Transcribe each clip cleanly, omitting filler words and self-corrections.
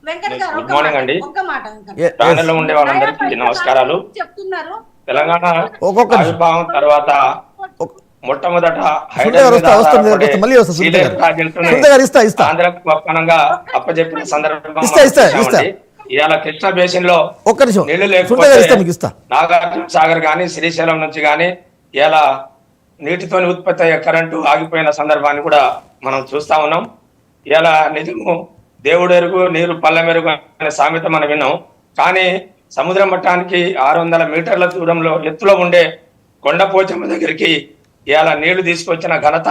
Good morning అండి. ప్యానెల్లో ఉండే వాళ్ళందరికీ నమస్కారాలు. తెలంగాణ ఆవిర్భావం తర్వాత మొట్టమొదట ఆంధ్రప్రదేశ్గా అప్పచెప్పిన సందర్భం ఇవాళ కృష్ణా బేసిన్ లో నీళ్లు లేకపోతే నాగార్జున సాగర్ గాని శ్రీశైలం నుంచి గాని ఇలా నీటితో ఉత్పత్తి అయ్యే కరెంటు ఆగిపోయిన సందర్భాన్ని కూడా మనం చూస్తా ఉన్నాం. ఇలా నిజము దేవుడు ఎరుగు నీరు పళ్ళ మెరుగు అనే సామెత మనం విన్నాం. కానీ సముద్ర మట్టానికి 600 మీటర్ల దూరంలో ఎత్తులో ఉండే కొండపోచమ్మ దగ్గరికి ఇవాళ నీళ్లు తీసుకొచ్చిన ఘనత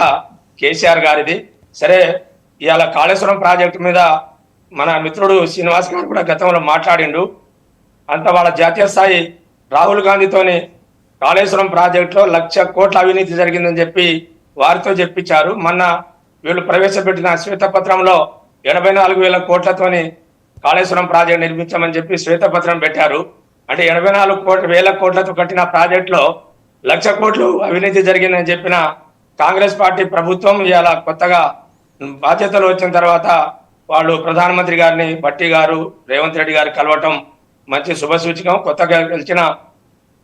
కేసీఆర్ గారిది. సరే, ఇవాళ కాళేశ్వరం ప్రాజెక్టు మీద మన మిత్రుడు శ్రీనివాస్ గారు కూడా గతంలో మాట్లాడిండు. అంత వాళ్ళ జాతీయ స్థాయి రాహుల్ గాంధీతోని కాళేశ్వరం ప్రాజెక్టులో 1,00,000 కోట్ల అవినీతి జరిగిందని చెప్పి వారితో చెప్పించారు. మొన్న వీళ్ళు ప్రవేశపెట్టిన శ్వేతపత్రంలో 84,000 కోట్లతోని కాళేశ్వరం ప్రాజెక్టు నిర్మించామని చెప్పి శ్వేతపత్రం పెట్టారు. అంటే 84,000 కోట్లతో కట్టిన ప్రాజెక్టులో 1,00,000 కోట్లు అవినీతి జరిగిందని చెప్పిన కాంగ్రెస్ పార్టీ ప్రభుత్వం ఇవాళ కొత్తగా బాధ్యతలు వచ్చిన తర్వాత వాళ్ళు ప్రధానమంత్రి గారిని భట్టి గారు రేవంత్ రెడ్డి గారు కలవటం మంచి శుభసూచకం. కొత్తగా గెలిచిన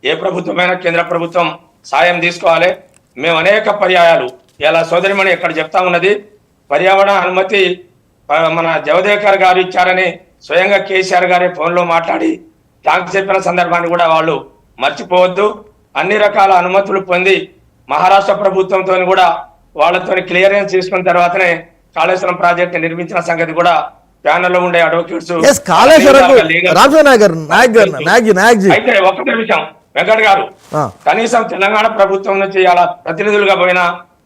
ఏ ప్రభుత్వమైనా కేంద్ర ప్రభుత్వం సాయం తీసుకోవాలి. మేము అనేక పర్యాయాలు ఇలా సోదరిమణి ఇక్కడ చెప్తా ఉన్నది, పర్యావరణ అనుమతి మన జవదేకర్ గారు ఇచ్చారని స్వయంగా కేసీఆర్ గారి ఫోన్లో మాట్లాడి థ్యాంక్స్ చెప్పిన సందర్భాన్ని కూడా వాళ్ళు మర్చిపోవద్దు. అన్ని రకాల అనుమతులు పొంది మహారాష్ట్ర ప్రభుత్వంతో కూడా వాళ్ళతో క్లియరెన్స్ తీసుకున్న తర్వాతనే కాళేశ్వరం ప్రాజెక్ట్ నిర్మించిన సంగతి కూడా ప్యానెల్లో ఉండే అడ్వకేట్స్. అయితే ఒకటే విషయం వెంకట్ గారు, కనీసం తెలంగాణ ప్రభుత్వం నుంచి అలా ప్రతినిధులుగా పోయిన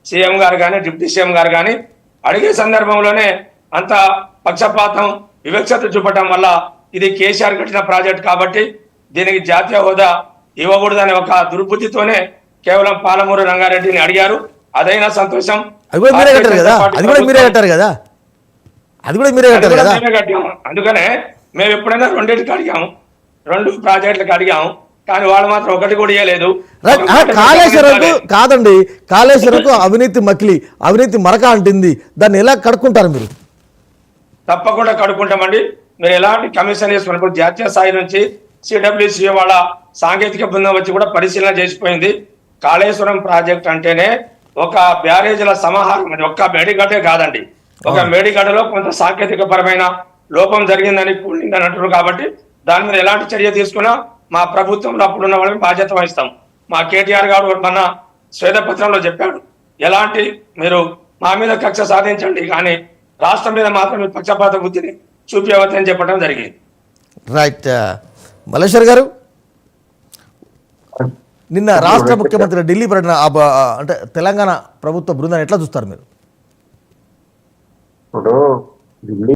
సీఎం గారు కానీ డిప్యూటీ సీఎం గారు కానీ అడిగే సందర్భంలోనే అంత పక్షపాతం వివక్షత చూపటం వల్ల ఇది కేసీఆర్ కట్టిన ప్రాజెక్ట్ కాబట్టి దీనికి జాతీయ హోదా ఇవ్వకూడదనే ఒక దుర్బుద్ధితోనే కేవలం పాలమూరు రంగారెడ్డిని అడిగారు. అదైనా సంతోషం. అందుకనే మేము ఎప్పుడైనా రెండింటికి అడిగాము, 2 ప్రాజెక్టులకు అడిగాము. కానీ వాళ్ళు మాత్రం ఒకటి కూడా ఇవ్వలేదు. కాళేశ్వరంకు కాదండి, కాళేశ్వరంకు అవినీతి మకిలి అవినీతి మరక అంటుంది, దాన్ని ఎలా కడుక్కుంటారు మీరు? తప్పకుండా కడుక్కుంటామండి. మీరు ఎలాంటి కమిషన్ వేసుకున్నప్పుడు జాతీయ స్థాయి నుంచి సిడబ్ల్యూసీ వాళ్ళ సాంకేతిక బృందం వచ్చి కూడా పరిశీలన చేసిపోయింది. కాళేశ్వరం ప్రాజెక్ట్ అంటేనే ఒక బ్యారేజీల సమాహారం, ఒక్క మేడిగడ్డే కాదండి. ఒక మేడిగడ్డలో కొంత సాంకేతిక పరమైన లోపం జరిగిందని కూలిందని అంటున్నారు. కాబట్టి దాని మీద ఎలాంటి చర్య తీసుకున్నా మా ప్రభుత్వంలో అప్పుడున్న వాళ్ళని బాధ్యత వహిస్తాం. మా కేటీఆర్ గారు మన శ్వేతపత్రంలో చెప్పాడు, ఎలాంటి మీరు మా మీద కక్ష సాధించండి కానీ రాష్ట్రం మీద మాత్రం మీ పక్షపాత బుద్ధిని చూపించవద్దని చెప్పడం జరిగింది. రైట్. మల్లేశ్వర్ గారు, నిన్న రాష్ట్ర ముఖ్యమంత్రి ఢిల్లీ పర్యటన, అంటే తెలంగాణ ప్రభుత్వ బృందాన్ని ఎట్లా చూస్తారు మీరు? ఇప్పుడు ఢిల్లీ